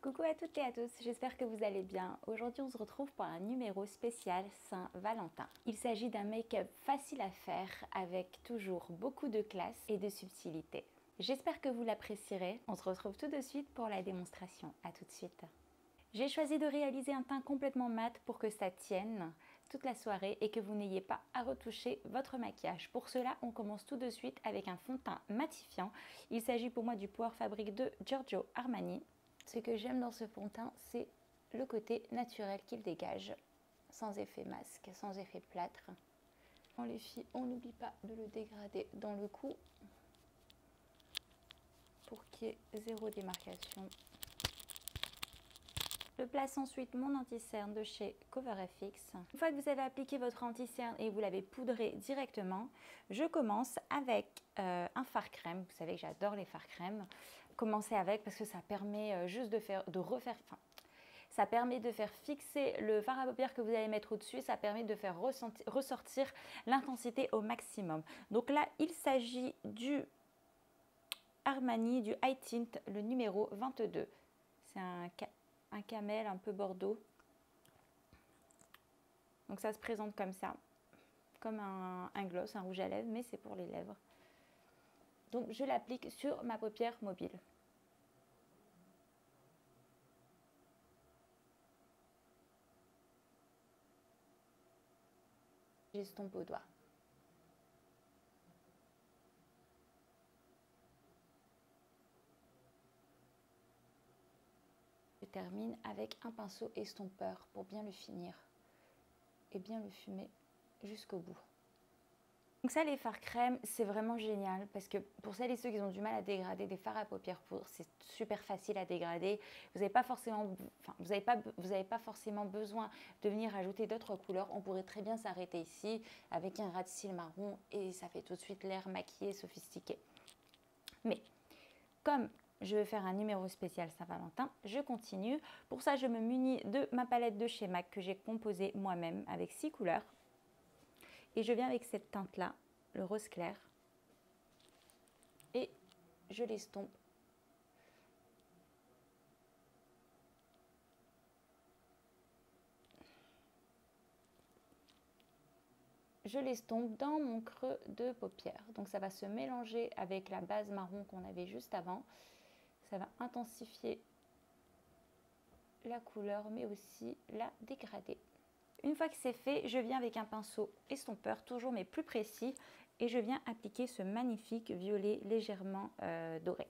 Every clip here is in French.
Coucou à toutes et à tous, j'espère que vous allez bien. Aujourd'hui on se retrouve pour un numéro spécial Saint-Valentin. Il s'agit d'un make-up facile à faire avec toujours beaucoup de classe et de subtilité. J'espère que vous l'apprécierez. On se retrouve tout de suite pour la démonstration. A tout de suite. J'ai choisi de réaliser un teint complètement mat pour que ça tienne toute la soirée et que vous n'ayez pas à retoucher votre maquillage. Pour cela, on commence tout de suite avec un fond de teint matifiant. Il s'agit pour moi du Power Fabric de Giorgio Armani. Ce que j'aime dans ce fond de teint, c'est le côté naturel qu'il dégage, sans effet masque, sans effet plâtre. Les filles, on n'oublie pas de le dégrader dans le cou pour qu'il y ait zéro démarcation. Je place ensuite mon anti-cerne de chez CoverFX. Une fois que vous avez appliqué votre anti-cerne et vous l'avez poudré directement, je commence avec un fard crème. Vous savez que j'adore les fards crème. Commencez avec parce que ça permet juste ça permet de faire fixer le fard à paupières que vous allez mettre au-dessus. Ça permet de faire ressortir l'intensité au maximum. Donc là, il s'agit du Armani, du High Tint, le numéro 22. C'est un camel un peu bordeaux. Donc ça se présente comme ça, comme un gloss, un rouge à lèvres, mais c'est pour les lèvres. Donc je l'applique sur ma paupière mobile. J'estompe au doigt. Je termine avec un pinceau estompeur pour bien le finir et bien le fumer jusqu'au bout. Donc ça, les fards crème, c'est vraiment génial parce que pour celles et ceux qui ont du mal à dégrader des fards à paupières poudre, c'est super facile à dégrader. Vous n'avez pas forcément, besoin de venir ajouter d'autres couleurs. On pourrait très bien s'arrêter ici avec un ras de cils marron et ça fait tout de suite l'air maquillé, sophistiqué. Mais comme je vais faire un numéro spécial Saint-Valentin, je continue. Pour ça, je me munis de ma palette de chez MAC que j'ai composée moi-même avec 6 couleurs. Et je viens avec cette teinte-là, le rose clair, et je l'estompe. Je l'estompe dans mon creux de paupière. Donc ça va se mélanger avec la base marron qu'on avait juste avant. Ça va intensifier la couleur, mais aussi la dégrader. Une fois que c'est fait, je viens avec un pinceau estompeur, toujours mais plus précis, et je viens appliquer ce magnifique violet légèrement doré.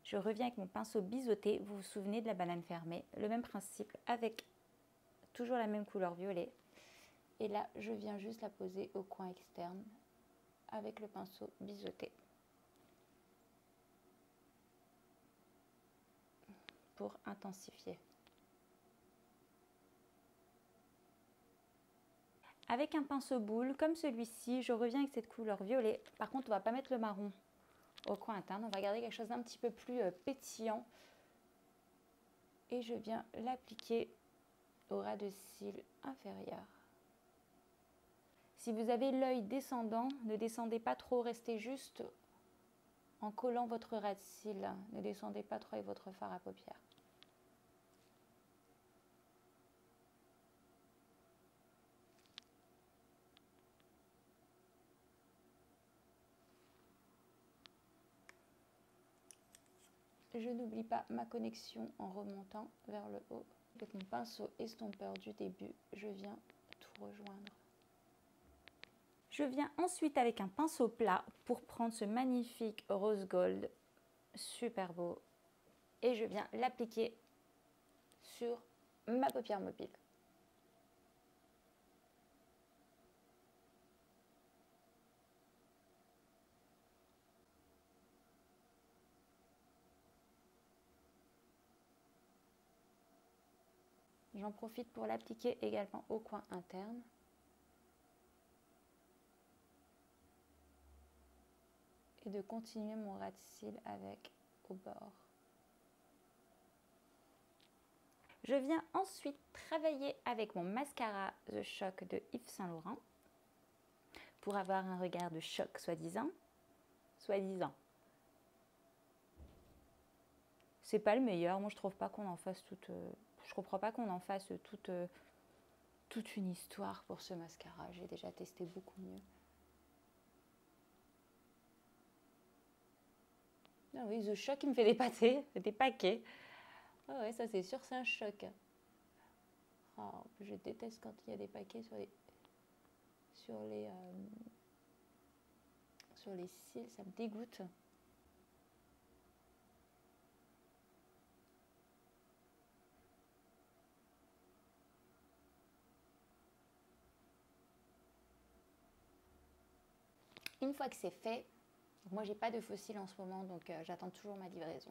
Je reviens avec mon pinceau biseauté, vous vous souvenez de la banane fermée, le même principe avec toujours la même couleur violet. Et là, je viens juste la poser au coin externe avec le pinceau biseauté pour intensifier. Avec un pinceau boule comme celui-ci, je reviens avec cette couleur violet. Par contre, on ne va pas mettre le marron au coin interne, on va garder quelque chose d'un petit peu plus pétillant. Et je viens l'appliquer au ras de cils inférieur. Si vous avez l'œil descendant, ne descendez pas trop, restez juste en collant votre ras de cils. Ne descendez pas trop avec votre fard à paupières. Je n'oublie pas ma connexion en remontant vers le haut. Avec mon pinceau estompeur du début, je viens tout rejoindre. Je viens ensuite avec un pinceau plat pour prendre ce magnifique rose gold, super beau. Et je viens l'appliquer sur ma paupière mobile. J'en profite pour l'appliquer également au coin interne. Et de continuer mon ras de cils avec au bord. Je viens ensuite travailler avec mon mascara The Shock de Yves Saint Laurent pour avoir un regard de choc, soi-disant. C'est pas le meilleur. Moi, je trouve pas qu'on en fasse toute. Je comprends pas qu'on en fasse toute une histoire pour ce mascara. J'ai déjà testé beaucoup mieux. Ah oui, The Shock, il me fait des pâtés, des paquets. Ah ouais, ça c'est sûr, c'est un choc. Oh, je déteste quand il y a des paquets sur les cils, ça me dégoûte. Une fois que c'est fait, moi j'ai pas de fossiles en ce moment, donc j'attends toujours ma livraison.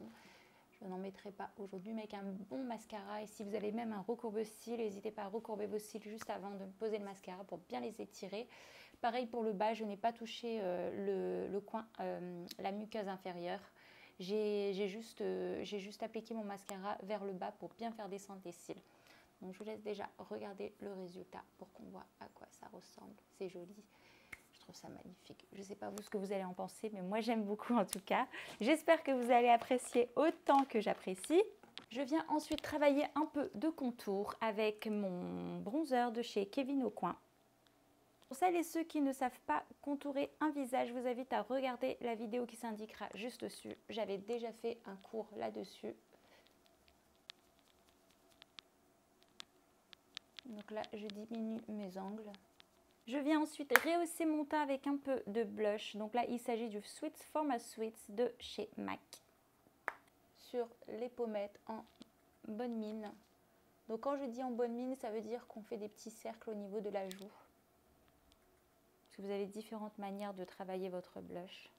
Je n'en mettrai pas aujourd'hui, mais avec un bon mascara. Et si vous avez même un recourbe-cils, n'hésitez pas à recourber vos cils juste avant de poser le mascara pour bien les étirer. Pareil pour le bas, je n'ai pas touché le coin, la muqueuse inférieure. J'ai juste appliqué mon mascara vers le bas pour bien faire descendre les cils. Donc je vous laisse déjà regarder le résultat pour qu'on voit à quoi ça ressemble. C'est joli. Je trouve ça magnifique. Je ne sais pas vous ce que vous allez en penser, mais moi j'aime beaucoup en tout cas. J'espère que vous allez apprécier autant que j'apprécie. Je viens ensuite travailler un peu de contour avec mon bronzer de chez Kevyn Aucoin. Pour celles et ceux qui ne savent pas contourer un visage, je vous invite à regarder la vidéo qui s'indiquera juste dessus. J'avais déjà fait un cours là-dessus. Donc là, je diminue mes angles. Je viens ensuite rehausser mon teint avec un peu de blush. Donc là, il s'agit du Sweets for My Sweets de chez MAC. Sur les pommettes en bonne mine. Donc quand je dis en bonne mine, ça veut dire qu'on fait des petits cercles au niveau de la joue. Parce que vous avez différentes manières de travailler votre blush.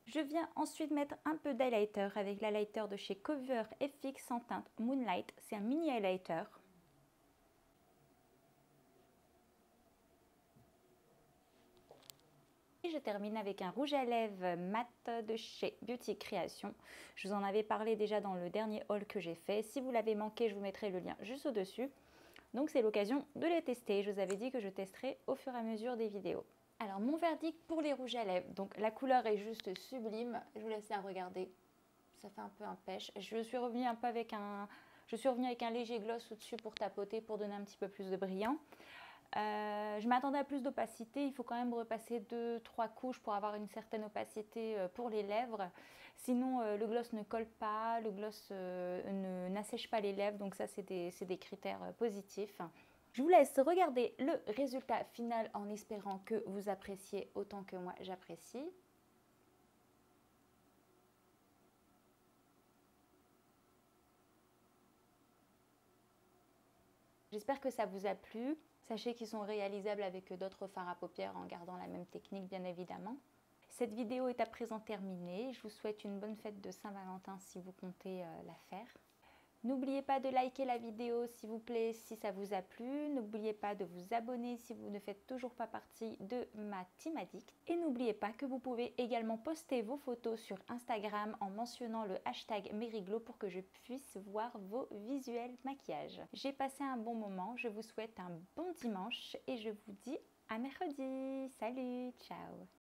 Je viens ensuite mettre un peu d'highlighter avec l'highlighter de chez Cover FX en teinte Moonlight. C'est un mini highlighter. Et je termine avec un rouge à lèvres mat de chez Beauty Création. Je vous en avais parlé déjà dans le dernier haul que j'ai fait. Si vous l'avez manqué, je vous mettrai le lien juste au-dessus. Donc c'est l'occasion de les tester. Je vous avais dit que je testerai au fur et à mesure des vidéos. Alors mon verdict pour les rouges à lèvres. Donc la couleur est juste sublime. Je vous laisse la regarder. Ça fait un peu un pêche. Je suis revenue un peu avec un léger gloss au-dessus pour tapoter, pour donner un petit peu plus de brillant. Je m'attendais à plus d'opacité, il faut quand même repasser 2-3 couches pour avoir une certaine opacité pour les lèvres. Sinon, le gloss ne colle pas, le gloss n'assèche pas les lèvres, donc ça c'est des critères positifs. Je vous laisse regarder le résultat final en espérant que vous appréciez autant que moi j'apprécie. J'espère que ça vous a plu. Sachez qu'ils sont réalisables avec d'autres fards à paupières en gardant la même technique bien évidemment. Cette vidéo est à présent terminée. Je vous souhaite une bonne fête de Saint-Valentin si vous comptez la faire. N'oubliez pas de liker la vidéo s'il vous plaît si ça vous a plu. N'oubliez pas de vous abonner si vous ne faites toujours pas partie de ma team addict. Et n'oubliez pas que vous pouvez également poster vos photos sur Instagram en mentionnant le hashtag Meriglo pour que je puisse voir vos visuels maquillage. J'ai passé un bon moment, je vous souhaite un bon dimanche et je vous dis à mercredi. Salut, ciao!